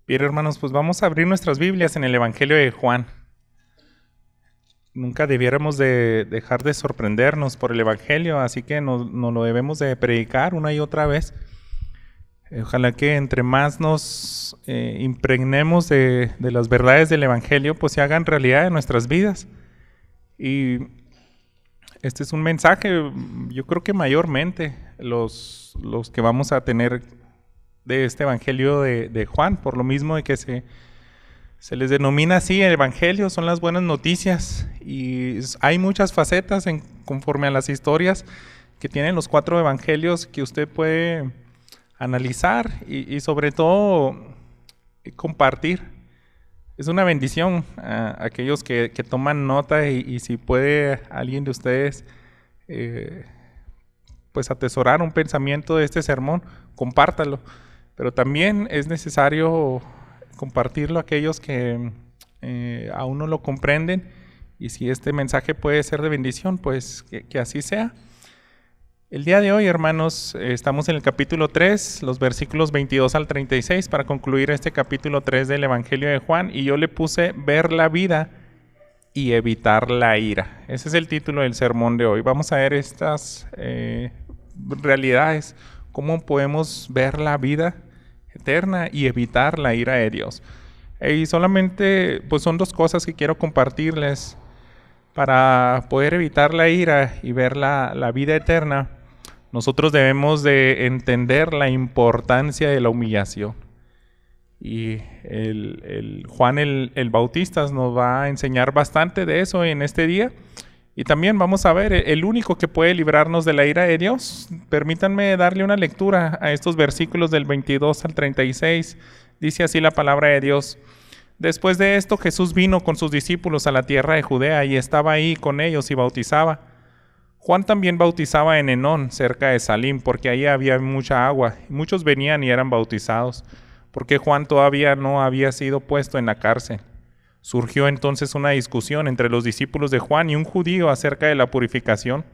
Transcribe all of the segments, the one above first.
Bien, hermanos, pues vamos a abrir nuestras Biblias en el Evangelio de Juan. Nunca debiéramos de dejar de sorprendernos por el Evangelio, así que nos lo debemos de predicar una y otra vez. Ojalá que entre más nos impregnemos de las verdades del Evangelio, pues se hagan realidad en nuestras vidas. Y este es un mensaje, yo creo que mayormente los que vamos a tener de este Evangelio de Juan, por lo mismo de que se les denomina así el Evangelio, son las buenas noticias, y hay muchas facetas conforme a las historias que tienen los 4 evangelios que usted puede analizar y sobre todo compartir. Es una bendición a aquellos que toman nota y si puede alguien de ustedes pues atesorar un pensamiento de este sermón, compártalo. Pero también es necesario compartirlo a aquellos que aún no lo comprenden, y si este mensaje puede ser de bendición, pues que así sea. El día de hoy, hermanos, estamos en el capítulo 3, los versículos 22 al 36, para concluir este capítulo 3 del Evangelio de Juan, y yo le puse ver la vida y evitar la ira. Ese es el título del sermón de hoy. Vamos a ver estas realidades, cómo podemos ver la vida eterna y evitar la ira de Dios. Y solamente pues son 2 cosas que quiero compartirles para poder evitar la ira y ver la vida eterna. Nosotros debemos de entender la importancia de la humillación. Y Juan el Bautista nos va a enseñar bastante de eso en este día. Y también vamos a ver el único que puede librarnos de la ira de Dios. Permítanme darle una lectura a estos versículos del 22 al 36. Dice así la palabra de Dios. Después de esto, Jesús vino con sus discípulos a la tierra de Judea y estaba ahí con ellos y bautizaba. Juan también bautizaba en Enón, cerca de Salim, porque ahí había mucha agua. Muchos venían y eran bautizados, porque Juan todavía no había sido puesto en la cárcel. Surgió entonces una discusión entre los discípulos de Juan y un judío acerca de la purificación.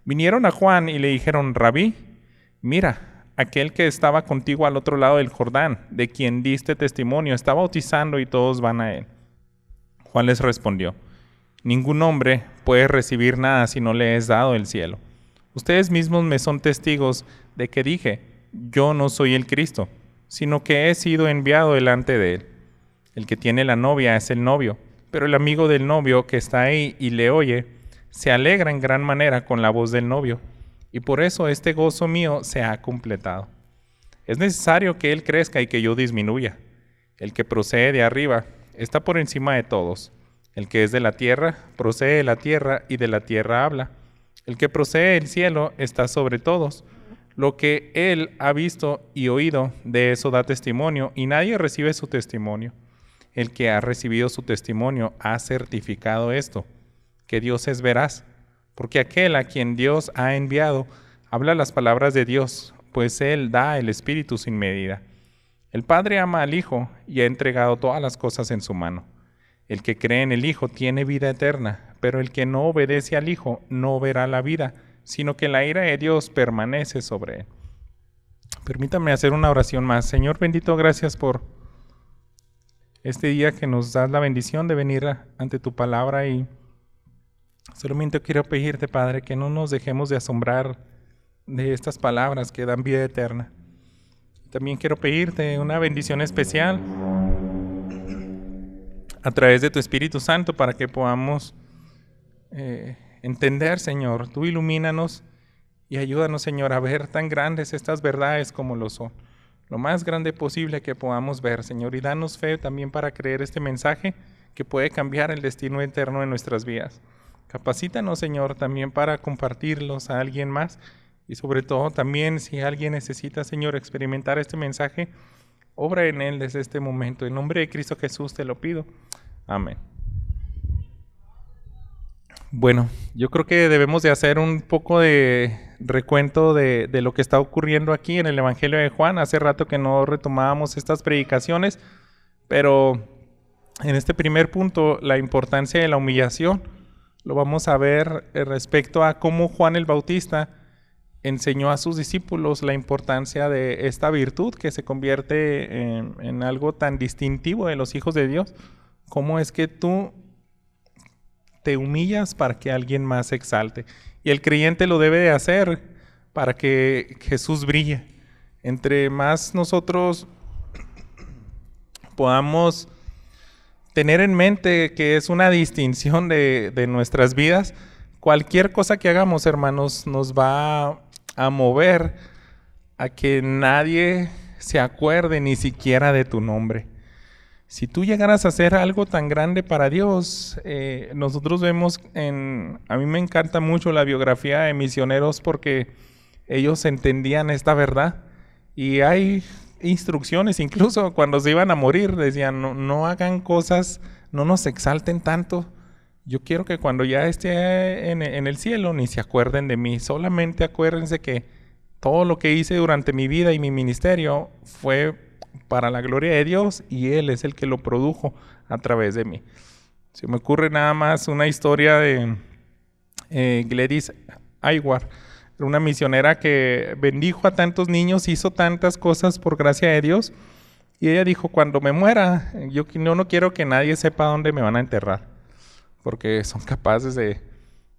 Vinieron a Juan y le dijeron: Rabí, mira, aquel que estaba contigo al otro lado del Jordán, de quien diste testimonio, está bautizando y todos van a él. Juan les respondió: ningún hombre puede recibir nada si no le es dado el cielo. Ustedes mismos me son testigos de que dije: yo no soy el Cristo, sino que he sido enviado delante de él. El que tiene la novia es el novio, pero el amigo del novio que está ahí y le oye, se alegra en gran manera con la voz del novio, y por eso este gozo mío se ha completado. Es necesario que él crezca y que yo disminuya. El que procede de arriba está por encima de todos. El que es de la tierra procede de la tierra y de la tierra habla. El que procede del cielo está sobre todos. Lo que él ha visto y oído, de eso da testimonio, y nadie recibe su testimonio. El que ha recibido su testimonio ha certificado esto, que Dios es veraz, porque aquel a quien Dios ha enviado habla las palabras de Dios, pues él da el Espíritu sin medida. El Padre ama al Hijo y ha entregado todas las cosas en su mano. El que cree en el Hijo tiene vida eterna, pero el que no obedece al Hijo no verá la vida, sino que la ira de Dios permanece sobre él. Permítame hacer una oración más. Señor bendito, gracias por este día que nos das la bendición de venir ante tu palabra, y solamente quiero pedirte, Padre, que no nos dejemos de asombrar de estas palabras que dan vida eterna. También quiero pedirte una bendición especial a través de tu Espíritu Santo para que podamos entender, Señor. Tú ilumínanos y ayúdanos, Señor, a ver tan grandes estas verdades como lo son. Lo más grande posible que podamos ver, Señor, y danos fe también para creer este mensaje que puede cambiar el destino eterno de nuestras vidas. Capacítanos, Señor, también para compartirlos a alguien más, y sobre todo también si alguien necesita, Señor, experimentar este mensaje, obra en él desde este momento. En nombre de Cristo Jesús te lo pido. Amén. Bueno, yo creo que debemos de hacer un poco de recuento de lo que está ocurriendo aquí en el Evangelio de Juan. Hace rato que no retomábamos estas predicaciones, pero en este primer punto, la importancia de la humillación, lo vamos a ver respecto a cómo Juan el Bautista enseñó a sus discípulos la importancia de esta virtud que se convierte en algo tan distintivo de los hijos de Dios. ¿Cómo es que tú te humillas para que alguien más se exalte? Y el creyente lo debe de hacer para que Jesús brille. Entre más nosotros podamos tener en mente que es una distinción de nuestras vidas, cualquier cosa que hagamos, hermanos, nos va a mover a que nadie se acuerde ni siquiera de tu nombre. Si tú llegaras a hacer algo tan grande para Dios, nosotros vemos a mí me encanta mucho la biografía de misioneros porque ellos entendían esta verdad. Y hay instrucciones, incluso cuando se iban a morir, decían, no hagan cosas, no nos exalten tanto. Yo quiero que cuando ya esté en el cielo ni se acuerden de mí. Solamente acuérdense que todo lo que hice durante mi vida y mi ministerio fue para la gloria de Dios y Él es el que lo produjo a través de mí. Se me ocurre nada más una historia de Gladys Aylward, una misionera que bendijo a tantos niños, hizo tantas cosas por gracia de Dios. Y ella dijo, cuando me muera, yo no quiero que nadie sepa dónde me van a enterrar. Porque son capaces de,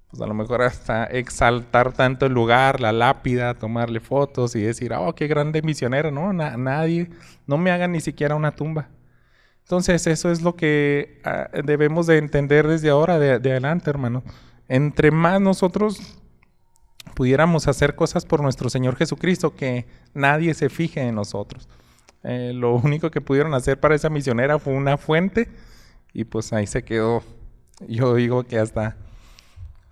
pues a lo mejor hasta exaltar tanto el lugar, la lápida, tomarle fotos y decir, oh, qué grande misionero. No, nadie, no me hagan ni siquiera una tumba. Entonces eso es lo que debemos de entender desde ahora de adelante, hermano. Entre más nosotros pudiéramos hacer cosas por nuestro Señor Jesucristo, que nadie se fije en nosotros. Lo único que pudieron hacer para esa misionera fue una fuente y pues ahí se quedó. Yo digo que hasta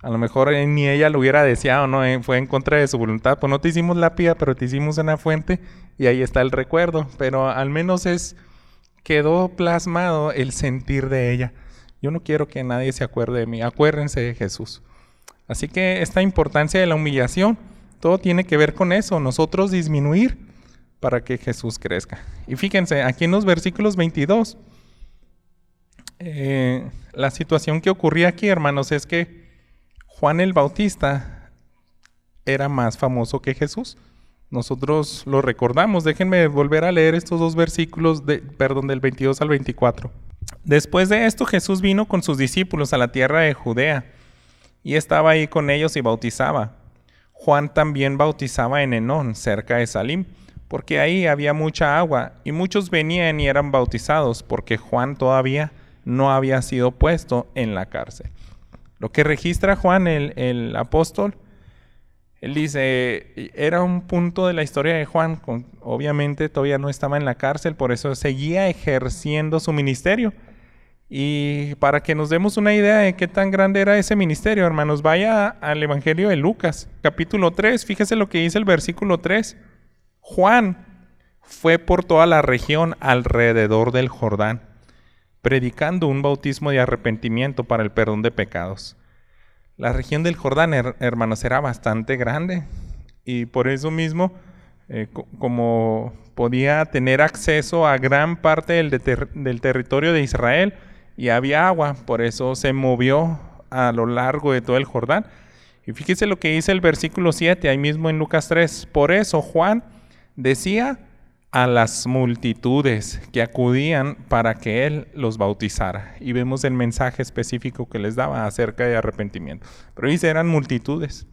a lo mejor ni ella lo hubiera deseado, ¿no? Fue en contra de su voluntad. Pues no te hicimos lápida, pero te hicimos una fuente y ahí está el recuerdo. Pero al menos quedó plasmado el sentir de ella. Yo no quiero que nadie se acuerde de mí. Acuérdense de Jesús. Así que esta importancia de la humillación, todo tiene que ver con eso. Nosotros disminuir para que Jesús crezca. Y fíjense, aquí en los versículos 22, la situación que ocurría aquí, hermanos, es que Juan el Bautista era más famoso que Jesús. Nosotros lo recordamos. Déjenme volver a leer estos dos versículos, del 22 al 24. Después de esto, Jesús vino con sus discípulos a la tierra de Judea y estaba ahí con ellos y bautizaba. Juan también bautizaba en Enón, cerca de Salim, porque ahí había mucha agua y muchos venían y eran bautizados, porque Juan todavía no había sido puesto en la cárcel. Lo que registra Juan, el apóstol, él dice, era un punto de la historia de Juan, obviamente todavía no estaba en la cárcel, por eso seguía ejerciendo su ministerio. Y para que nos demos una idea de qué tan grande era ese ministerio, hermanos, vaya al Evangelio de Lucas, capítulo 3, fíjese lo que dice el versículo 3. Juan fue por toda la región alrededor del Jordán, predicando un bautismo de arrepentimiento para el perdón de pecados. La región del Jordán, hermanos, era bastante grande y por eso mismo, como podía tener acceso a gran parte del territorio de Israel y había agua, por eso se movió a lo largo de todo el Jordán. Y fíjese lo que dice el versículo 7, ahí mismo en Lucas 3. Por eso Juan decía a las multitudes que acudían para que él los bautizara. Y vemos el mensaje específico que les daba acerca de arrepentimiento. Pero dice, eran multitudes.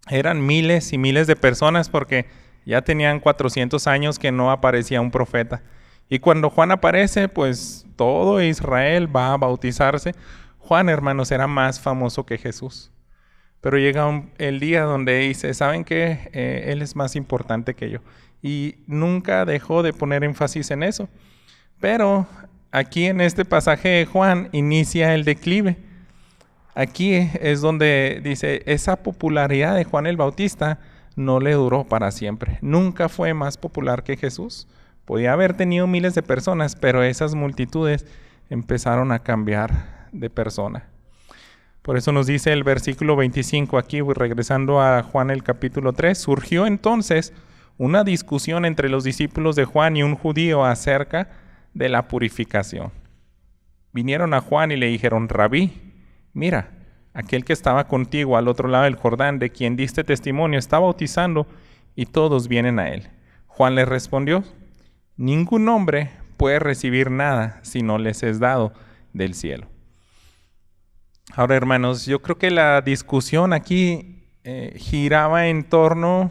Eran miles y miles de personas porque ya tenían 400 años que no aparecía un profeta. Y cuando Juan aparece, pues todo Israel va a bautizarse. Juan, hermanos, era más famoso que Jesús. Pero llega el día donde dice, ¿saben qué? Él es más importante que yo. Y nunca dejó de poner énfasis en eso. Pero aquí en este pasaje de Juan inicia el declive. Aquí es donde dice, esa popularidad de Juan el Bautista no le duró para siempre. Nunca fue más popular que Jesús. Podía haber tenido miles de personas, pero esas multitudes empezaron a cambiar de persona. Por eso nos dice el versículo 25 aquí, regresando a Juan el capítulo 3, surgió entonces una discusión entre los discípulos de Juan y un judío acerca de la purificación. Vinieron a Juan y le dijeron, Rabí, mira, aquel que estaba contigo al otro lado del Jordán, de quien diste testimonio, está bautizando y todos vienen a él. Juan le respondió: ningún hombre puede recibir nada si no les es dado del cielo. Ahora, hermanos, yo creo que la discusión aquí giraba en torno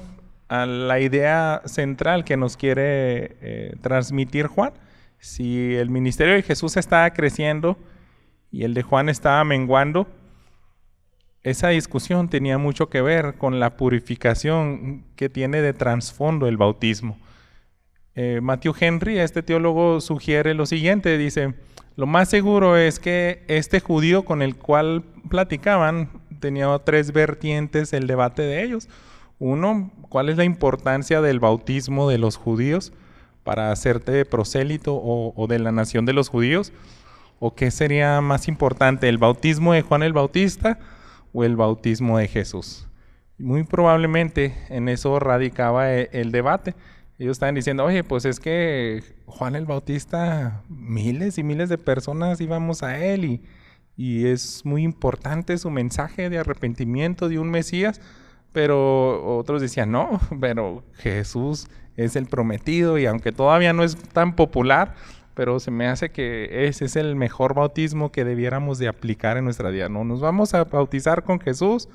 a la idea central que nos quiere transmitir Juan. Si el ministerio de Jesús estaba creciendo y el de Juan estaba menguando, esa discusión tenía mucho que ver con la purificación que tiene de trasfondo el bautismo. Matthew Henry, este teólogo, sugiere lo siguiente, dice: lo más seguro es que este judío con el cual platicaban tenía tres vertientes el debate de ellos. Uno, ¿cuál es la importancia del bautismo de los judíos para hacerte prosélito o de la nación de los judíos? ¿O qué sería más importante, el bautismo de Juan el Bautista o el bautismo de Jesús? Muy probablemente en eso radicaba el debate. Ellos estaban diciendo: oye, pues es que Juan el Bautista, miles y miles de personas íbamos a él y es muy importante su mensaje de arrepentimiento de un Mesías. Pero otros decían: no, pero Jesús es el prometido y aunque todavía no es tan popular, pero se me hace que ese es el mejor bautismo que debiéramos de aplicar en nuestra vida. No nos vamos a bautizar con Jesús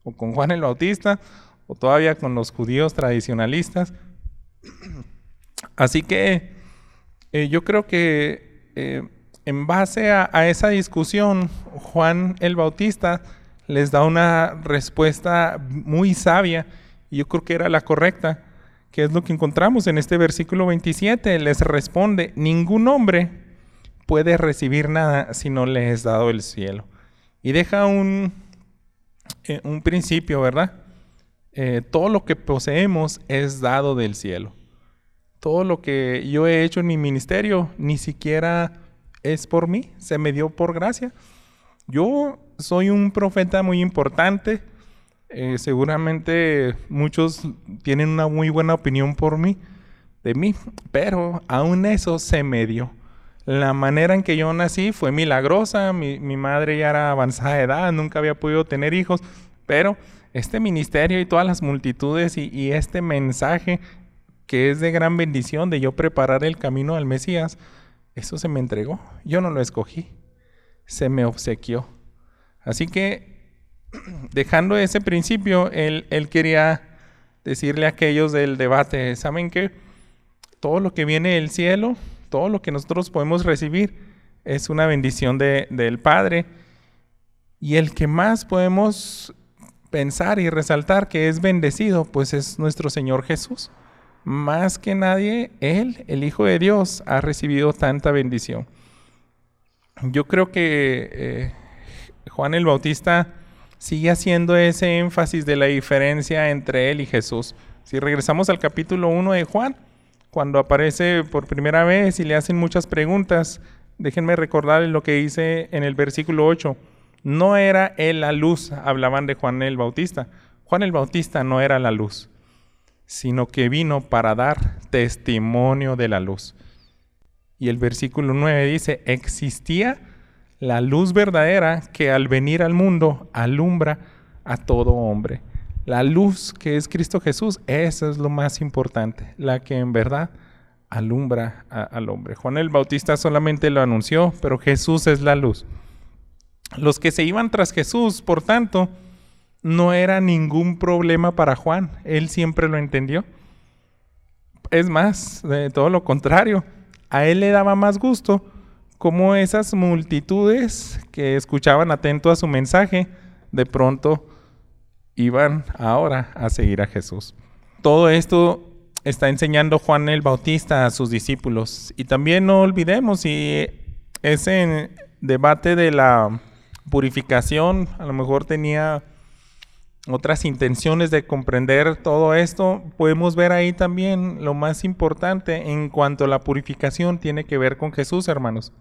o con Juan el Bautista o todavía con los judíos tradicionalistas. Así que yo creo que en base a esa discusión, Juan el Bautista les da una respuesta muy sabia, y yo creo que era la correcta, que es lo que encontramos en este versículo 27. Les responde: ningún hombre puede recibir nada si no le es dado el cielo. Y deja un principio, ¿verdad? Todo lo que poseemos es dado del cielo. Todo lo que yo he hecho en mi ministerio ni siquiera es por mí, se me dio por gracia. Yo soy un profeta muy importante, seguramente muchos tienen una muy buena opinión de mí, pero aún eso se me dio. La manera en que yo nací fue milagrosa, mi madre ya era avanzada de edad, nunca había podido tener hijos, pero este ministerio y todas las multitudes y este mensaje que es de gran bendición de yo preparar el camino al Mesías, eso se me entregó, yo no lo escogí, se me obsequió. Así que, dejando ese principio, él quería decirle a aquellos del debate: ¿saben qué? Todo lo que viene del cielo, todo lo que nosotros podemos recibir, es una bendición del Padre. Y el que más podemos pensar y resaltar que es bendecido, pues es nuestro Señor Jesús. Más que nadie, Él, el Hijo de Dios, ha recibido tanta bendición. Yo creo que Juan el Bautista sigue haciendo ese énfasis de la diferencia entre él y Jesús. Si regresamos al capítulo 1 de Juan, cuando aparece por primera vez y le hacen muchas preguntas, déjenme recordarles lo que dice en el versículo 8. No era él la luz, hablaban de Juan el Bautista. Juan el Bautista no era la luz, sino que vino para dar testimonio de la luz. Y el versículo 9 dice: existía la luz verdadera que al venir al mundo alumbra a todo hombre. La luz que es Cristo Jesús, esa es lo más importante, la que en verdad alumbra al hombre. Juan el Bautista solamente lo anunció, pero Jesús es la luz. Los que se iban tras Jesús, por tanto, no era ningún problema para Juan. Él siempre lo entendió. Es más, de todo lo contrario, a él le daba más gusto cómo esas multitudes que escuchaban atento a su mensaje, de pronto iban ahora a seguir a Jesús. Todo esto está enseñando Juan el Bautista a sus discípulos. Y también no olvidemos, si ese debate de la purificación a lo mejor tenía otras intenciones de comprender todo esto, podemos ver ahí también lo más importante en cuanto a la purificación tiene que ver con Jesús, hermanos.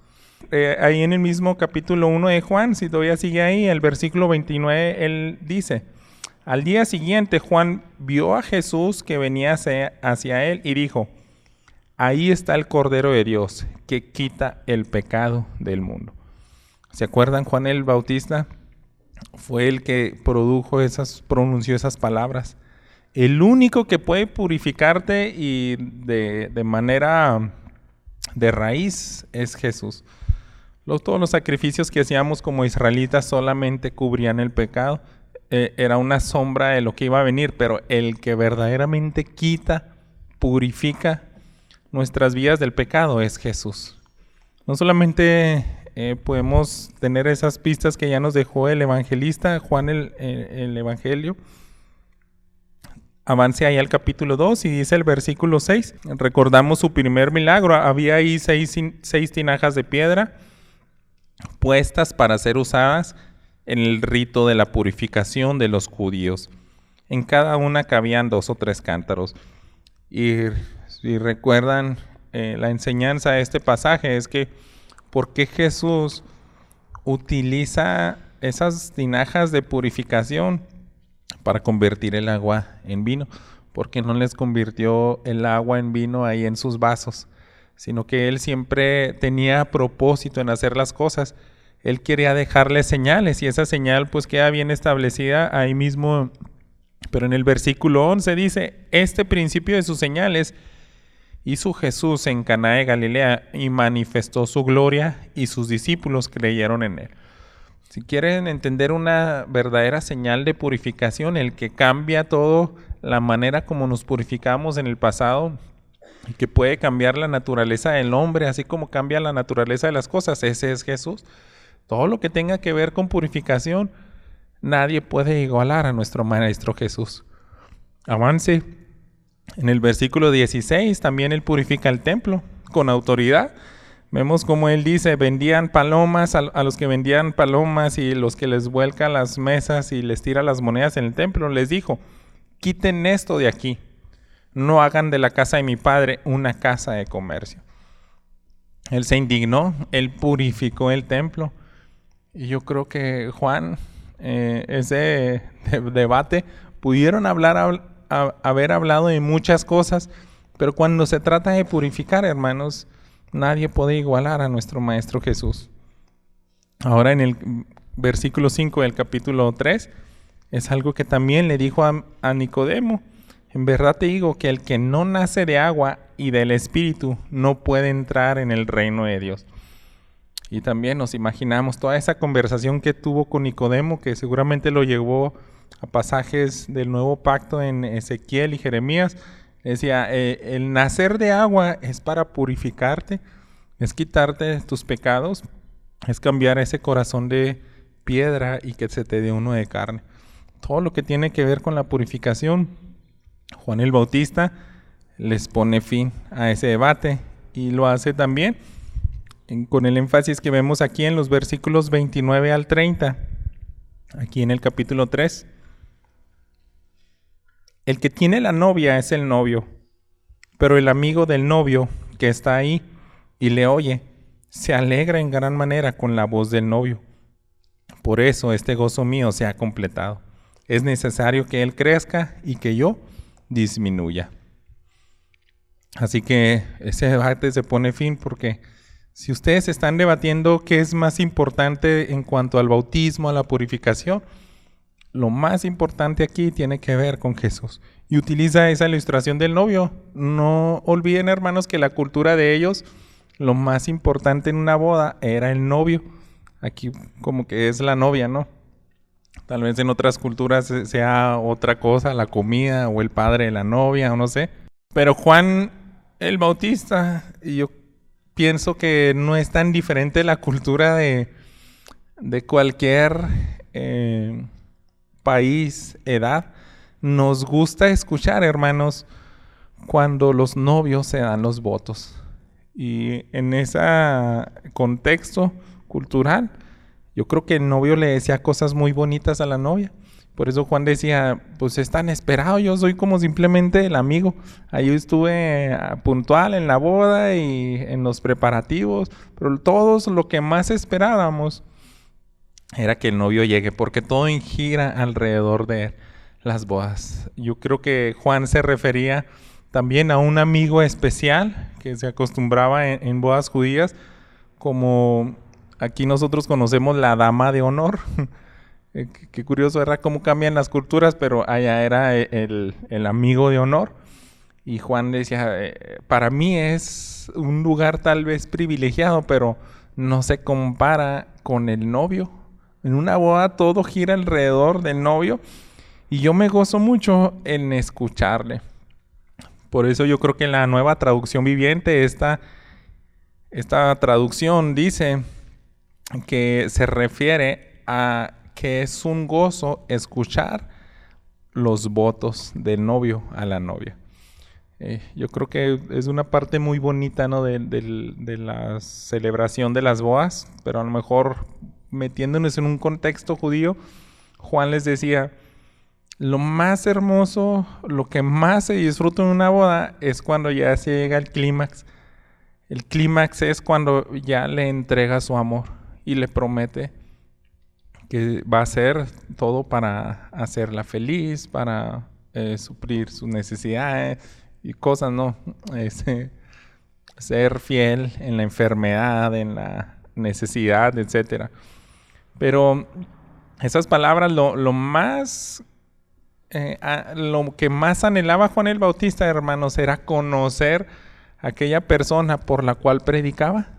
Ahí en el mismo capítulo 1 de Juan, si todavía sigue ahí, el versículo 29, él dice: al día siguiente Juan vio a Jesús que venía hacia él y dijo: ahí está el Cordero de Dios que quita el pecado del mundo. ¿Se acuerdan? Juan el Bautista fue el que pronunció esas palabras. El único que puede purificarte y de manera de raíz es Jesús. Todos los sacrificios que hacíamos como israelitas solamente cubrían el pecado. Era una sombra de lo que iba a venir, pero el que verdaderamente quita, purifica nuestras vidas del pecado es Jesús. No solamente podemos tener esas pistas que ya nos dejó el evangelista Juan, el evangelio. Avance ahí al capítulo 2 y dice el versículo 6. Recordamos su primer milagro. Había ahí seis tinajas de piedra puestas para ser usadas en el rito de la purificación de los judíos. En cada una cabían 2 o 3 cántaros. Y si recuerdan la enseñanza de este pasaje es que ¿por qué Jesús utiliza esas tinajas de purificación para convertir el agua en vino? Porque no les convirtió el agua en vino ahí en sus vasos, sino que Él siempre tenía propósito en hacer las cosas. Él quería dejarle señales y esa señal pues queda bien establecida ahí mismo. Pero en el versículo 11 dice, este principio de sus señales hizo Jesús en Caná de Galilea y manifestó su gloria y sus discípulos creyeron en Él. Si quieren entender una verdadera señal de purificación, el que cambia todo, la manera como nos purificamos en el pasado, y que puede cambiar la naturaleza del hombre, así como cambia la naturaleza de las cosas, ese es Jesús. Todo lo que tenga que ver con purificación, nadie puede igualar a nuestro Maestro Jesús. Avance. En el versículo 16 también Él purifica el templo con autoridad. Vemos como Él dice, vendían palomas a los que vendían palomas y los que les vuelca las mesas y les tira las monedas en el templo. Les dijo, quiten esto de aquí. No hagan de la casa de mi padre una casa de comercio. Él se indignó, Él purificó el templo. Y yo creo que Juan, ese debate, pudieron haber hablado de muchas cosas, pero cuando se trata de purificar, hermanos, nadie puede igualar a nuestro Maestro Jesús. Ahora en el versículo 5 del capítulo 3, es algo que también le dijo a Nicodemo. En verdad te digo que el que no nace de agua y del Espíritu no puede entrar en el reino de Dios. Y también nos imaginamos toda esa conversación que tuvo con Nicodemo, que seguramente lo llevó a pasajes del Nuevo Pacto en Ezequiel y Jeremías. Decía, el nacer de agua es para purificarte, es quitarte tus pecados, es cambiar ese corazón de piedra y que se te dé uno de carne. Todo lo que tiene que ver con la purificación, Juan el Bautista les pone fin a ese debate y lo hace también con el énfasis que vemos aquí en los versículos 29 al 30, aquí en el capítulo 3. El que tiene la novia es el novio, pero el amigo del novio que está ahí y le oye, se alegra en gran manera con la voz del novio. Por eso este gozo mío se ha completado. Es necesario que él crezca y que yo disminuya. Así que ese debate se pone fin porque si ustedes están debatiendo qué es más importante en cuanto al bautismo, a la purificación, lo más importante aquí tiene que ver con Jesús. Y utiliza esa ilustración del novio. No olviden, hermanos, que la cultura de ellos, lo más importante en una boda era el novio. Aquí como que es la novia, ¿no? Tal vez en otras culturas sea otra cosa, la comida o el padre de la novia o no sé. Pero Juan el Bautista, y yo pienso que no es tan diferente la cultura de cualquier país, edad. Nos gusta escuchar, hermanos, cuando los novios se dan los votos. Y en ese contexto cultural, yo creo que el novio le decía cosas muy bonitas a la novia. Por eso Juan decía, pues es tan esperado, yo soy como simplemente el amigo. Ahí estuve puntual en la boda y en los preparativos, pero todos lo que más esperábamos era que el novio llegue, porque todo gira alrededor de las bodas. Yo creo que Juan se refería también a un amigo especial que se acostumbraba en bodas judías, como aquí nosotros conocemos la dama de honor. Qué curioso, ¿verdad? Cómo cambian las culturas, pero allá era el amigo de honor. Y Juan decía, para mí es un lugar tal vez privilegiado, pero no se compara con el novio. En una boda todo gira alrededor del novio y yo me gozo mucho en escucharle. Por eso yo creo que en la Nueva Traducción Viviente, esta traducción dice que se refiere a que es un gozo escuchar los votos del novio a la novia. Yo creo que es una parte muy bonita, ¿no? de la celebración de las bodas, pero a lo mejor metiéndonos en un contexto judío, Juan les decía, lo más hermoso, lo que más se disfruta en una boda es cuando ya se llega al clímax. El clímax es cuando ya le entrega su amor y le promete que va a hacer todo para hacerla feliz, para suplir sus necesidades y cosas, ¿no? Ser fiel en la enfermedad, en la necesidad, etcétera. Pero esas palabras, lo que más anhelaba Juan el Bautista, hermanos, era conocer a aquella persona por la cual predicaba.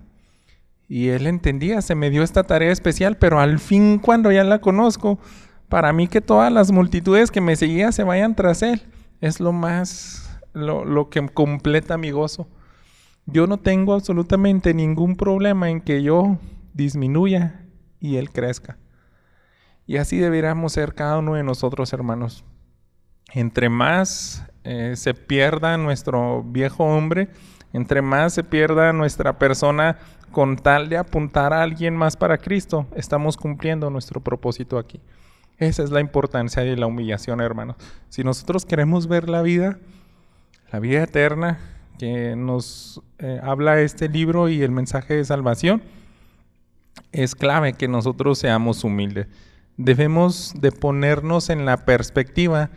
Y él entendía, se me dio esta tarea especial, pero al fin cuando ya la conozco, para mí que todas las multitudes que me seguían se vayan tras él, es lo que completa mi gozo. Yo no tengo absolutamente ningún problema en que yo disminuya y él crezca. Y así deberíamos ser cada uno de nosotros, hermanos. Entre más se pierda nuestro viejo hombre, entre más se pierda nuestra persona con tal de apuntar a alguien más para Cristo, estamos cumpliendo nuestro propósito aquí. Esa es la importancia de la humillación, hermanos. Si nosotros queremos ver la vida eterna que nos habla este libro y el mensaje de salvación, es clave que nosotros seamos humildes. Debemos de ponernos en la perspectiva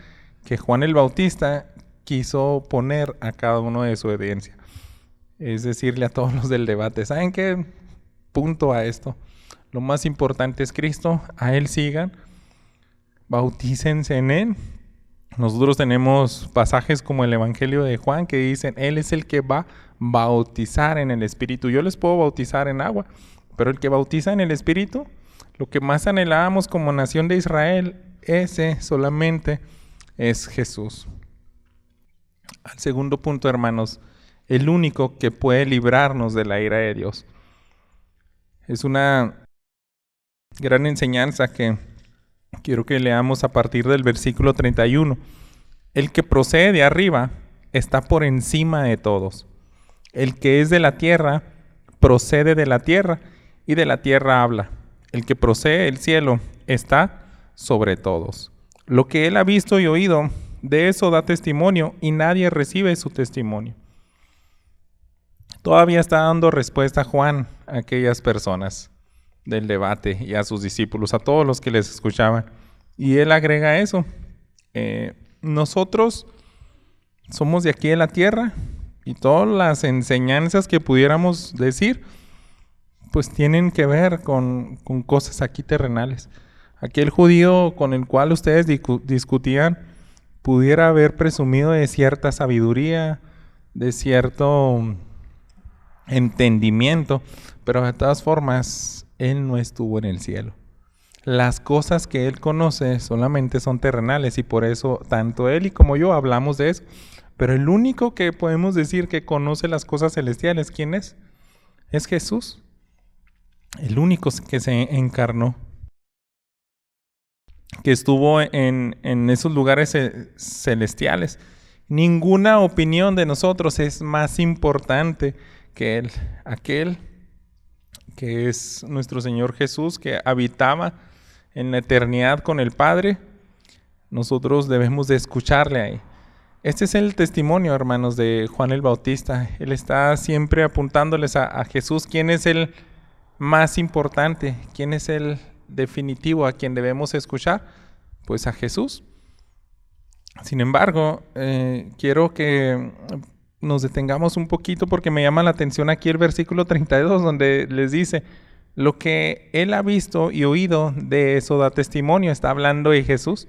que Juan el Bautista quiso poner a cada uno de su audiencia. Es decirle a todos los del debate, ¿saben qué? Punto a esto. Lo más importante es Cristo, a Él sigan, bautícense en Él. Nosotros tenemos pasajes como el Evangelio de Juan que dicen, Él es el que va a bautizar en el Espíritu. Yo les puedo bautizar en agua, pero el que bautiza en el Espíritu, lo que más anhelábamos como nación de Israel, ese solamente es Jesús. Al segundo punto, hermanos, el único que puede librarnos de la ira de Dios. Es una gran enseñanza que quiero que leamos a partir del versículo 31. El que procede de arriba está por encima de todos. El que es de la tierra procede de la tierra y de la tierra habla. El que procede del cielo está sobre todos. Lo que él ha visto y oído, de eso da testimonio y nadie recibe su testimonio. Todavía está dando respuesta Juan a aquellas personas del debate y a sus discípulos, a todos los que les escuchaban. Y él agrega eso. Nosotros somos de aquí de la tierra y todas las enseñanzas que pudiéramos decir, pues tienen que ver con cosas aquí terrenales. Aquel judío con el cual ustedes discutían pudiera haber presumido de cierta sabiduría, de cierto entendimiento, pero de todas formas, él no estuvo en el cielo. Las cosas que él conoce solamente son terrenales y por eso tanto él y como yo hablamos de eso. Pero el único que podemos decir que conoce las cosas celestiales, ¿quién es? Es Jesús. El único que se encarnó, que estuvo en esos lugares celestiales. Ninguna opinión de nosotros es más importante que él, aquel que es nuestro Señor Jesús, que habitaba en la eternidad con el Padre. Nosotros debemos de escucharle ahí. Este es el testimonio, hermanos, de Juan el Bautista. Él está siempre apuntándoles a Jesús, quién es el más importante, quién es el definitivo a quien debemos escuchar, pues a Jesús. Sin embargo, quiero que nos detengamos un poquito porque me llama la atención aquí el versículo 32 donde les dice, Lo que él ha visto y oído, de eso da testimonio. Está hablando de Jesús.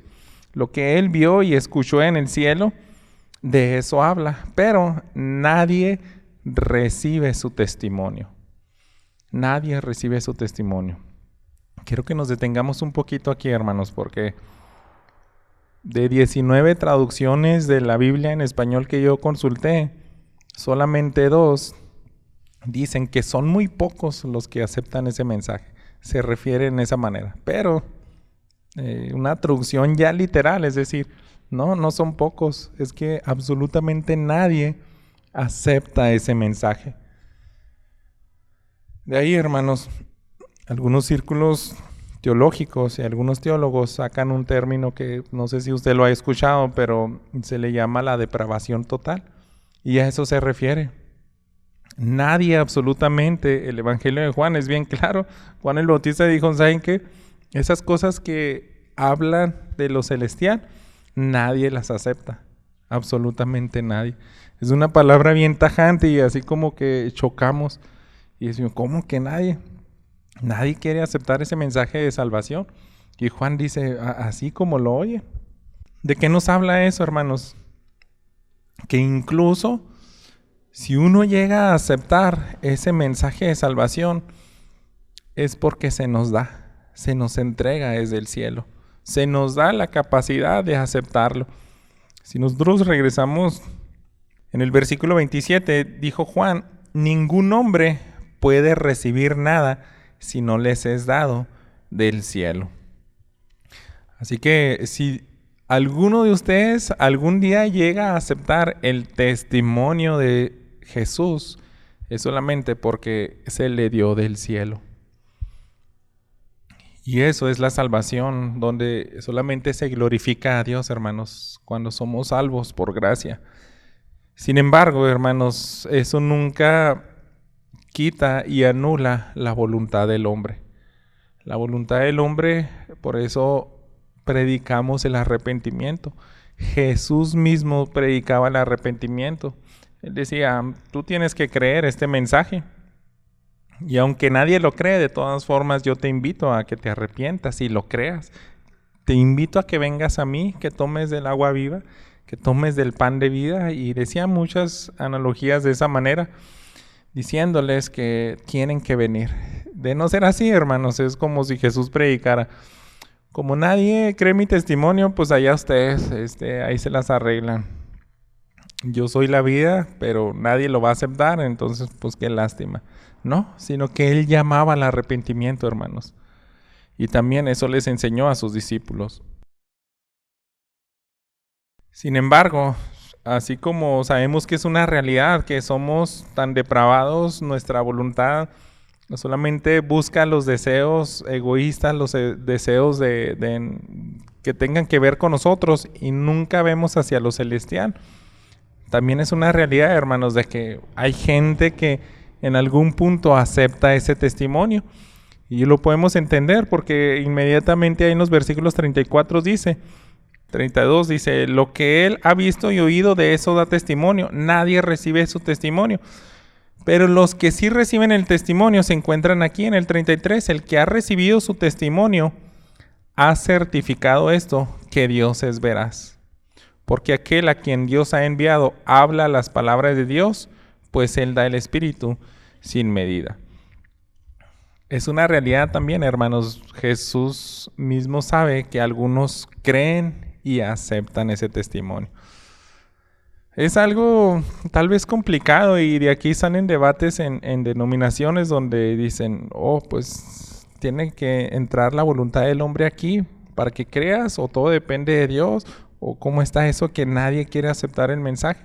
Lo que él vio y escuchó en el cielo, de eso habla. Pero nadie recibe su testimonio. Nadie recibe su testimonio. Quiero que nos detengamos un poquito aquí, hermanos, porque de 19 traducciones de la Biblia en español que yo consulté, solamente 2 dicen que son muy pocos los que aceptan ese mensaje. Se refieren de esa manera. Pero una traducción ya literal, es decir, no son pocos. Es que absolutamente nadie acepta ese mensaje. De ahí, hermanos, algunos círculos teológicos y algunos teólogos sacan un término que no sé si usted lo ha escuchado, pero se le llama la depravación total. Y a eso se refiere. Nadie absolutamente, el Evangelio de Juan es bien claro. Juan el Bautista dijo, ¿saben qué? Esas cosas que hablan de lo celestial, nadie las acepta. Absolutamente nadie. Es una palabra bien tajante y así como que chocamos. Y decimos, ¿cómo que nadie? Nadie quiere aceptar ese mensaje de salvación. Y Juan dice, así como lo oye. ¿De qué nos habla eso, hermanos? Que incluso si uno llega a aceptar ese mensaje de salvación, es porque se nos da, se nos entrega desde el cielo. Se nos da la capacidad de aceptarlo. Si nosotros regresamos en el versículo 27, dijo Juan, ningún hombre puede recibir nada si no les es dado del cielo. Así que si alguno de ustedes algún día llega a aceptar el testimonio de Jesús, es solamente porque se le dio del cielo. Y eso es la salvación, donde solamente se glorifica a Dios, hermanos, cuando somos salvos por gracia. Sin embargo, hermanos, eso nunca quita y anula la voluntad del hombre. La voluntad del hombre, por eso predicamos el arrepentimiento. Jesús mismo predicaba el arrepentimiento. Él decía, tú tienes que creer este mensaje. Y aunque nadie lo cree, de todas formas yo te invito a que te arrepientas y lo creas. Te invito a que vengas a mí, que tomes del agua viva, que tomes del pan de vida. Y decía muchas analogías de esa manera, diciéndoles que tienen que venir. De no ser así, hermanos, es como si Jesús predicara, como nadie cree mi testimonio, pues allá ustedes, ahí se las arreglan. Yo soy la vida, pero nadie lo va a aceptar, entonces pues qué lástima. No, sino que Él llamaba al arrepentimiento, hermanos. Y también eso les enseñó a sus discípulos. Sin embargo, así como sabemos que es una realidad, que somos tan depravados, nuestra voluntad no solamente busca los deseos egoístas, los deseos que tengan que ver con nosotros y nunca vemos hacia lo celestial. También es una realidad, hermanos, de que hay gente que en algún punto acepta ese testimonio. Y lo podemos entender porque inmediatamente ahí en los versículos 32 dice, lo que él ha visto y oído, de eso da testimonio. Nadie recibe su testimonio. Pero los que sí reciben el testimonio se encuentran aquí en el 33. El que ha recibido su testimonio ha certificado esto, que Dios es veraz. Porque aquel a quien Dios ha enviado habla las palabras de Dios, pues Él da el Espíritu sin medida. Es una realidad también, hermanos. Jesús mismo sabe que algunos creen y aceptan ese testimonio. Es algo tal vez complicado y de aquí salen debates en denominaciones donde dicen, pues tiene que entrar la voluntad del hombre aquí para que creas, o todo depende de Dios, o cómo está eso que nadie quiere aceptar el mensaje.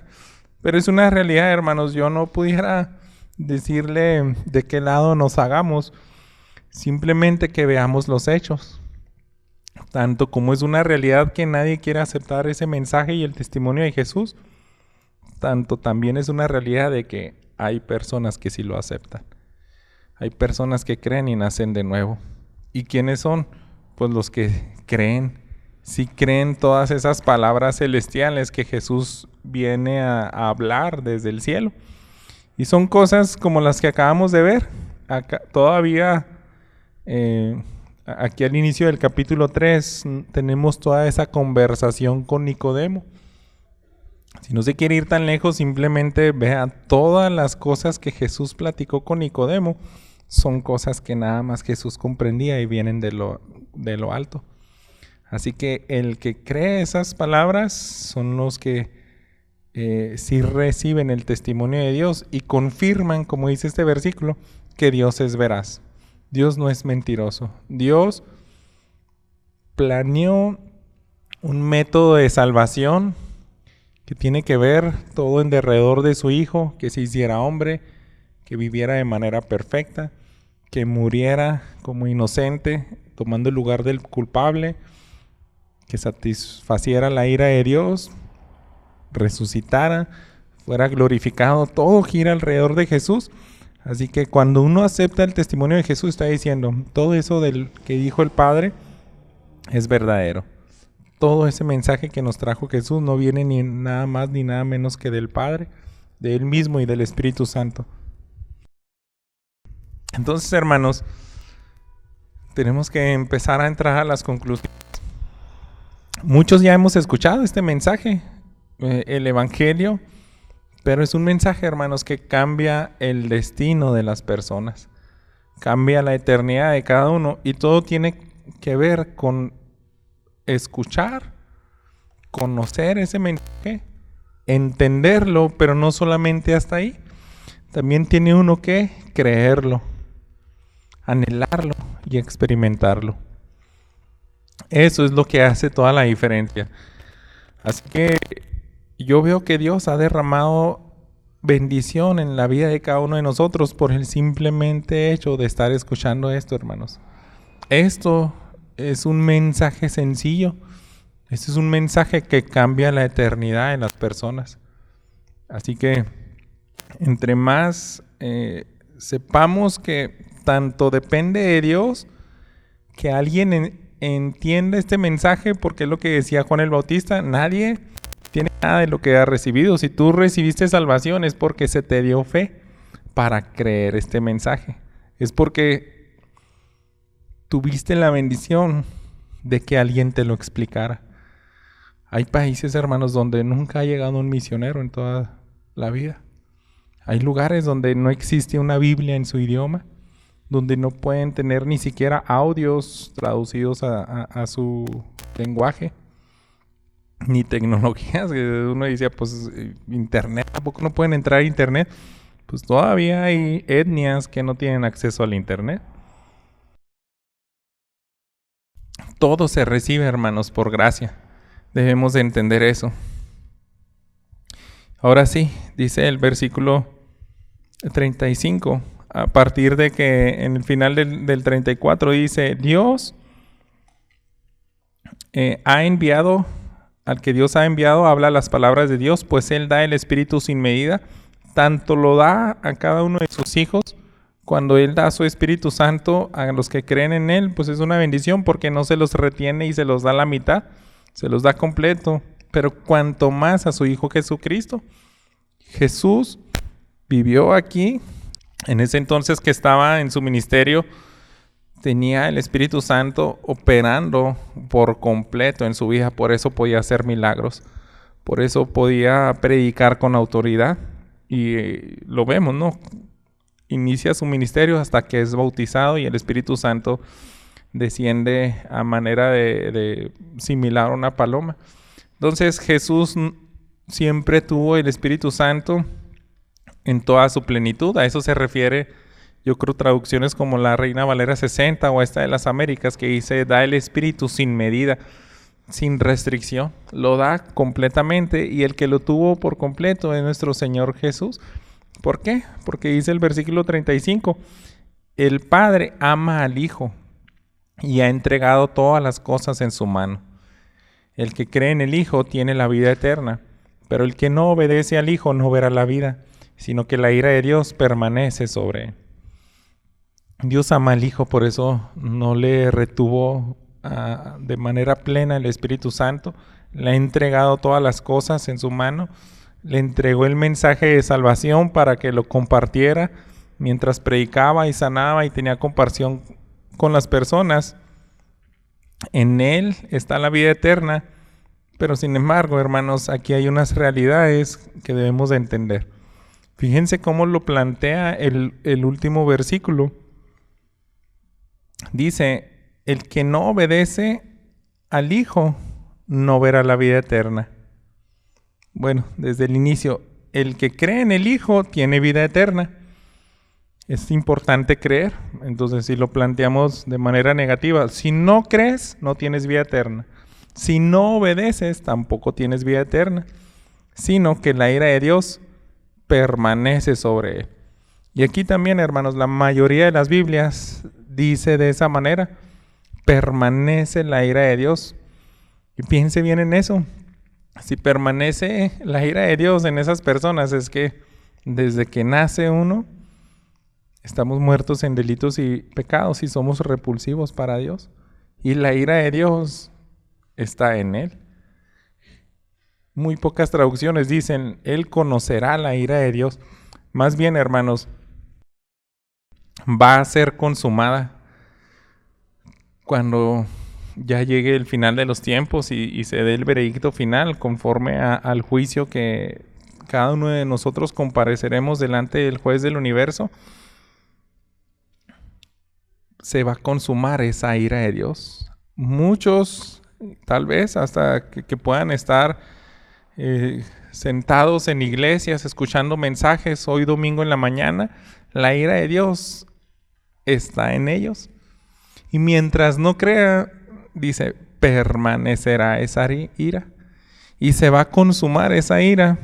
Pero es una realidad, hermanos. Yo no pudiera decirle de qué lado nos hagamos, simplemente que veamos los hechos. Tanto como es una realidad que nadie quiere aceptar ese mensaje y el testimonio de Jesús, tanto también es una realidad de que hay personas que sí lo aceptan. Hay personas que creen y nacen de nuevo. ¿Y quiénes son? Pues los que creen. Sí creen todas esas palabras celestiales que Jesús viene a hablar desde el cielo. Y son cosas como las que acabamos de ver. Acá, todavía Aquí al inicio del capítulo 3 tenemos toda esa conversación con Nicodemo. Si no se quiere ir tan lejos, simplemente vea todas las cosas que Jesús platicó con Nicodemo. Son cosas que nada más Jesús comprendía y vienen de lo alto. Así que el que cree esas palabras son los que sí reciben el testimonio de Dios y confirman, como dice este versículo, que Dios es veraz. Dios no es mentiroso. Dios planeó un método de salvación que tiene que ver todo en derredor de su Hijo, que se hiciera hombre, que viviera de manera perfecta, que muriera como inocente, tomando el lugar del culpable, que satisfaciera la ira de Dios, resucitara, fuera glorificado. Todo gira alrededor de Jesús. Así que cuando uno acepta el testimonio de Jesús, está diciendo, todo eso del que dijo el Padre es verdadero. Todo ese mensaje que nos trajo Jesús no viene ni nada más ni nada menos que del Padre, de Él mismo y del Espíritu Santo. Entonces, hermanos, tenemos que empezar a entrar a las conclusiones. Muchos ya hemos escuchado este mensaje, el Evangelio, pero es un mensaje, hermanos, que cambia el destino de las personas, cambia la eternidad de cada uno, y todo tiene que ver con escuchar, conocer ese mensaje, entenderlo, pero no solamente hasta ahí. También tiene uno que creerlo, anhelarlo y experimentarlo. Eso es lo que hace toda la diferencia. Así que yo veo que Dios ha derramado bendición en la vida de cada uno de nosotros por el simplemente hecho de estar escuchando esto, hermanos. Esto es un mensaje sencillo. Este es un mensaje que cambia la eternidad de las personas. Así que entre más sepamos que tanto depende de Dios, que alguien entienda este mensaje, porque es lo que decía Juan el Bautista, nadie tiene nada de lo que ha recibido. Si tú recibiste salvación es porque se te dio fe para creer este mensaje. Es porque tuviste la bendición de que alguien te lo explicara. Hay países, hermanos, donde nunca ha llegado un misionero en toda la vida. Hay lugares donde no existe una Biblia en su idioma, donde no pueden tener ni siquiera audios traducidos a su lenguaje, ni tecnologías. Uno decía, pues internet, ¿tampoco no pueden entrar a internet? Pues todavía hay etnias que no tienen acceso al internet. Todo se recibe, hermanos, por gracia. Debemos de entender eso. Ahora sí, dice el versículo 35, a partir de que en el final del 34 dice, Dios ha enviado, al que Dios ha enviado, habla las palabras de Dios, pues Él da el Espíritu sin medida, tanto lo da a cada uno de sus hijos. Cuando Él da su Espíritu Santo a los que creen en Él, pues es una bendición porque no se los retiene y se los da la mitad, se los da completo. Pero cuanto más a su Hijo Jesucristo. Jesús vivió aquí, en ese entonces que estaba en su ministerio, tenía el Espíritu Santo operando por completo en su vida, por eso podía hacer milagros, por eso podía predicar con autoridad. Y lo vemos, ¿no? Inicia su ministerio hasta que es bautizado y el Espíritu Santo desciende a manera de similar a una paloma. Entonces Jesús siempre tuvo el Espíritu Santo en toda su plenitud. A eso se refiere, yo creo, traducciones como la Reina Valera 60 o esta de las Américas, que dice, da el Espíritu sin medida, sin restricción. Lo da completamente, y el que lo tuvo por completo es nuestro Señor Jesús. ¿Por qué? Porque dice el versículo 35, el Padre ama al Hijo y ha entregado todas las cosas en su mano. El que cree en el Hijo tiene la vida eterna, pero el que no obedece al Hijo no verá la vida, sino que la ira de Dios permanece sobre él. Dios ama al Hijo, por eso no le retuvo de manera plena el Espíritu Santo. Le ha entregado todas las cosas en su mano. Le entregó el mensaje de salvación para que lo compartiera mientras predicaba y sanaba y tenía compasión con las personas. En Él está la vida eterna, pero sin embargo, hermanos, aquí hay unas realidades que debemos de entender. Fíjense cómo lo plantea el último versículo. Dice, el que no obedece al Hijo no verá la vida eterna. Bueno, desde el inicio, el que cree en el Hijo tiene vida eterna. Es importante creer. Entonces, si lo planteamos de manera negativa, si no crees, no tienes vida eterna. Si no obedeces, tampoco tienes vida eterna, sino que la ira de Dios permanece sobre él. Y aquí también, hermanos, la mayoría de las Biblias dice de esa manera, permanece la ira de Dios. Y piense bien en eso. Si permanece la ira de Dios en esas personas, es que desde que nace uno, estamos muertos en delitos y pecados y somos repulsivos para Dios. Y la ira de Dios está en él. Muy pocas traducciones dicen, él conocerá la ira de Dios. Más bien, hermanos, va a ser consumada cuando ya llegue el final de los tiempos y se dé el veredicto final conforme al juicio que cada uno de nosotros compareceremos delante del juez del universo. Se va a consumar esa ira de Dios. Muchos, tal vez hasta que puedan estar sentados en iglesias escuchando mensajes hoy domingo en la mañana, la ira de Dios está en ellos. Y mientras no crea, dice, permanecerá esa ira. Y se va a consumar esa ira.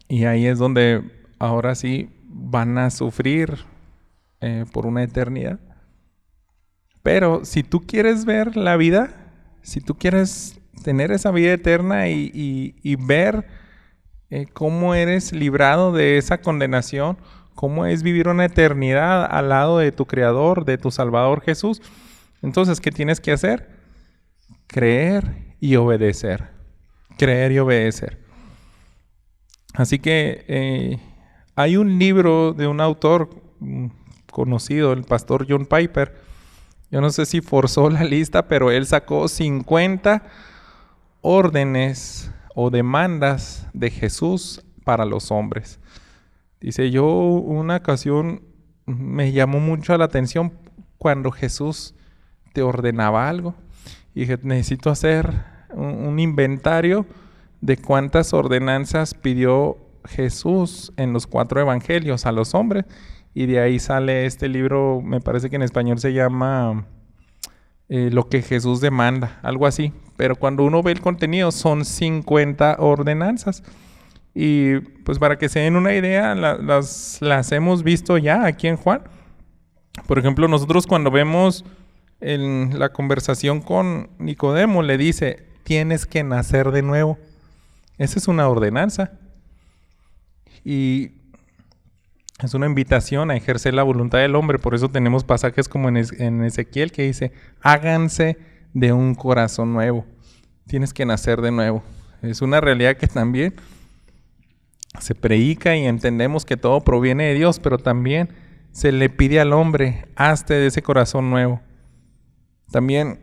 Y ahí es donde ahora sí van a sufrir por una eternidad. Pero si tú quieres ver la vida, si tú quieres tener esa vida eterna y ver cómo eres librado de esa condenación, cómo es vivir una eternidad al lado de tu Creador, de tu Salvador Jesús, entonces, ¿qué tienes que hacer? Creer y obedecer. Creer y obedecer. Así que hay un libro de un autor conocido, el pastor John Piper. Yo no sé si forzó la lista, pero él sacó 50 órdenes o demandas de Jesús para los hombres. Dice, yo una ocasión me llamó mucho la atención cuando Jesús te ordenaba algo. Y dije, necesito hacer un inventario de cuántas ordenanzas pidió Jesús en los 4 evangelios a los hombres. Y de ahí sale este libro, me parece que en español se llama Lo que Jesús demanda, algo así. Pero cuando uno ve el contenido son 50 ordenanzas. Y pues para que se den una idea, las hemos visto ya aquí en Juan. Por ejemplo, nosotros cuando vemos en la conversación con Nicodemo, le dice, tienes que nacer de nuevo. Esa es una ordenanza. Y es una invitación a ejercer la voluntad del hombre. Por eso tenemos pasajes como en Ezequiel que dice, háganse de un corazón nuevo. Tienes que nacer de nuevo. Es una realidad que también se predica y entendemos que todo proviene de Dios, pero también se le pide al hombre, hazte de ese corazón nuevo. También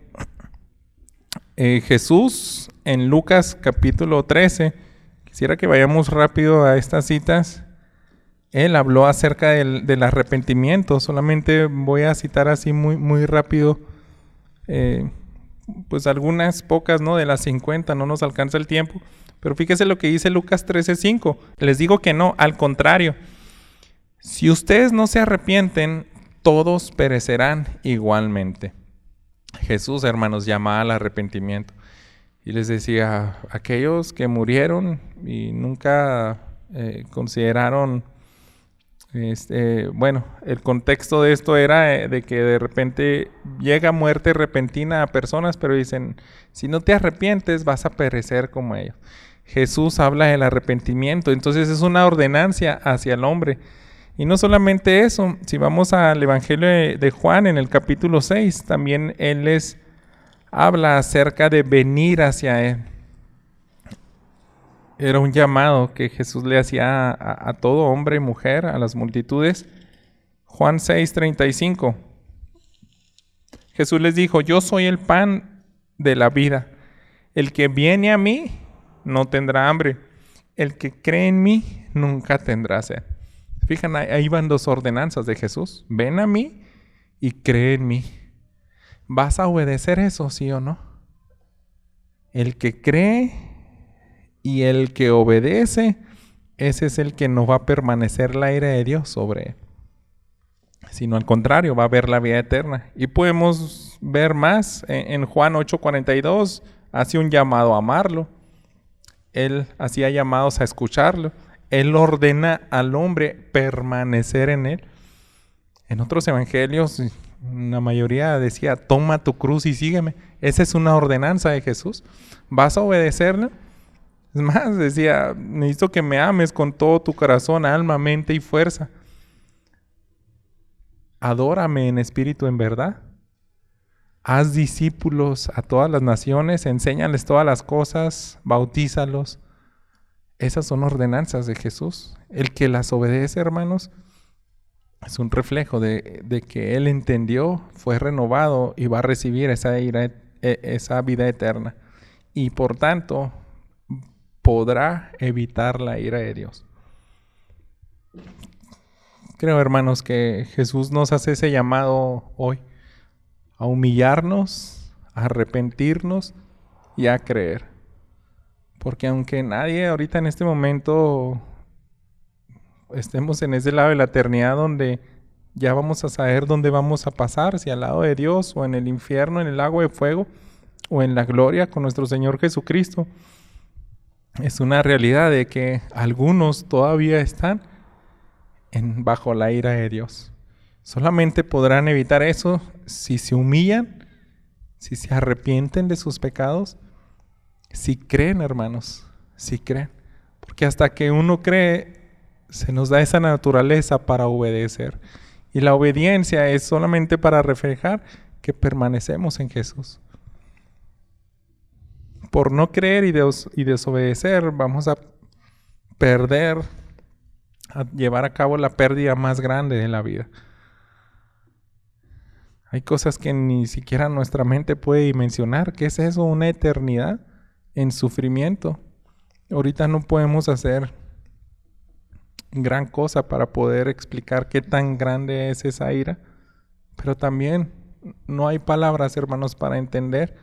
Jesús en Lucas capítulo 13, quisiera que vayamos rápido a estas citas. Él habló acerca del arrepentimiento. Solamente voy a citar así muy rápido, pues algunas pocas, ¿no? De las 50, no nos alcanza el tiempo. Pero fíjese lo que dice Lucas 13:5. Les digo que no, al contrario. Si ustedes no se arrepienten, todos perecerán igualmente. Jesús, hermanos, llama al arrepentimiento. Y les decía, aquellos que murieron y nunca consideraron, bueno, el contexto de esto era de que de repente llega muerte repentina a personas, pero dicen, si no te arrepientes vas a perecer como ellos. Jesús habla del arrepentimiento, entonces es una ordenanza hacia el hombre. Y no solamente eso, si vamos al Evangelio de Juan en el capítulo 6, también él les habla acerca de venir hacia él. Era un llamado que Jesús le hacía a todo hombre y mujer, a las multitudes. Juan 6:35. Jesús les dijo, yo soy el pan de la vida. El que viene a mí no tendrá hambre. El que cree en mí nunca tendrá sed. Fijan, ahí van dos ordenanzas de Jesús. Ven a mí y cree en mí. ¿Vas a obedecer eso, sí o no? El que cree y el que obedece, ese es el que no va a permanecer la ira de Dios sobre él, sino al contrario, va a ver la vida eterna. Y podemos ver más en Juan 8:42, hace un llamado a amarlo. Él hacía llamados a escucharlo. Él ordena al hombre permanecer en él. En otros evangelios, la mayoría decía, toma tu cruz y sígueme. Esa es una ordenanza de Jesús. ¿Vas a obedecerla? Es más, decía, necesito que me ames con todo tu corazón, alma, mente y fuerza. Adórame en espíritu, en verdad. Haz discípulos a todas las naciones, enséñales todas las cosas, bautízalos. Esas son ordenanzas de Jesús. El que las obedece, hermanos, es un reflejo de que Él entendió, fue renovado y va a recibir esa vida eterna. Y por tanto, podrá evitar la ira de Dios. Creo, hermanos, que Jesús nos hace ese llamado hoy a humillarnos, a arrepentirnos y a creer. Porque aunque nadie ahorita en este momento estemos en ese lado de la eternidad donde ya vamos a saber dónde vamos a pasar, si al lado de Dios o en el infierno, en el lago de fuego o en la gloria con nuestro Señor Jesucristo, es una realidad de que algunos todavía están bajo la ira de Dios. Solamente podrán evitar eso si se humillan, si se arrepienten de sus pecados, si creen, hermanos, si creen. Porque hasta que uno cree, se nos da esa naturaleza para obedecer. Y la obediencia es solamente para reflejar que permanecemos en Jesús. Por no creer y desobedecer, vamos a perder, a llevar a cabo la pérdida más grande de la vida. Hay cosas que ni siquiera nuestra mente puede dimensionar. ¿Qué es eso? Una eternidad en sufrimiento. Ahorita no podemos hacer gran cosa para poder explicar qué tan grande es esa ira, pero también no hay palabras, hermanos, para entender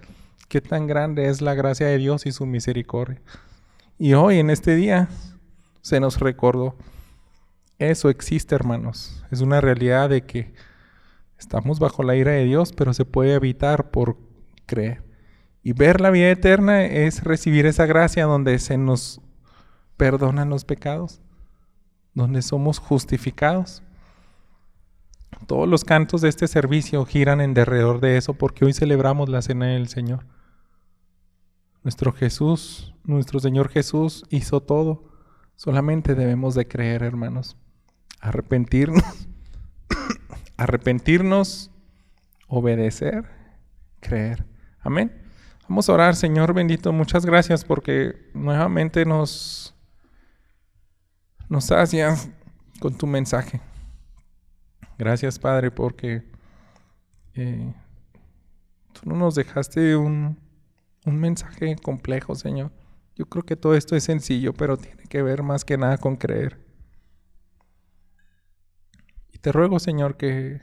qué tan grande es la gracia de Dios y su misericordia. Y hoy, en este día, se nos recordó. Eso existe, hermanos. Es una realidad de que estamos bajo la ira de Dios, pero se puede evitar por creer. Y ver la vida eterna es recibir esa gracia donde se nos perdonan los pecados, donde somos justificados. Todos los cantos de este servicio giran en derredor de eso, porque hoy celebramos la cena del Señor. Nuestro Señor Jesús hizo todo. Solamente debemos de creer, hermanos. Arrepentirnos, obedecer, creer. Amén. Vamos a orar. Señor bendito, muchas gracias porque nuevamente nos sacias con tu mensaje. Gracias, Padre, porque tú no nos dejaste un mensaje complejo, Señor. Yo creo que todo esto es sencillo, pero tiene que ver más que nada con creer. Y te ruego, Señor, que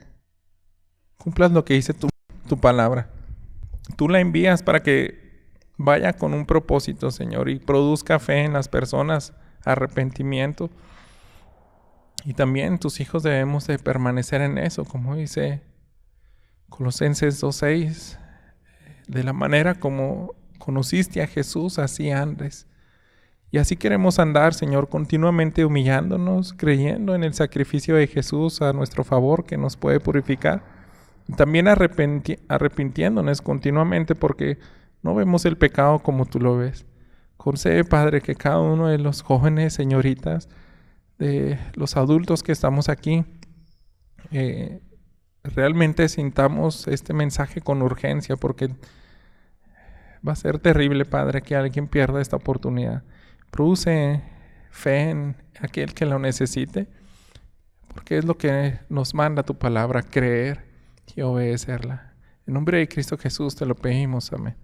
cumplas lo que dice tu palabra. Tú la envías para que vaya con un propósito, Señor, y produzca fe en las personas, arrepentimiento. Y también tus hijos debemos de permanecer en eso, como dice Colosenses 2:6, de la manera como conociste a Jesús, así andes. Y así queremos andar, Señor, continuamente humillándonos, creyendo en el sacrificio de Jesús a nuestro favor que nos puede purificar. Y también arrepintiéndonos continuamente porque no vemos el pecado como tú lo ves. Concede, Padre, que cada uno de los jóvenes, señoritas, de los adultos que estamos aquí, realmente sintamos este mensaje con urgencia, porque va a ser terrible, Padre, que alguien pierda esta oportunidad. Produce fe en aquel que lo necesite, porque es lo que nos manda tu palabra, creer y obedecerla. En nombre de Cristo Jesús te lo pedimos. Amén.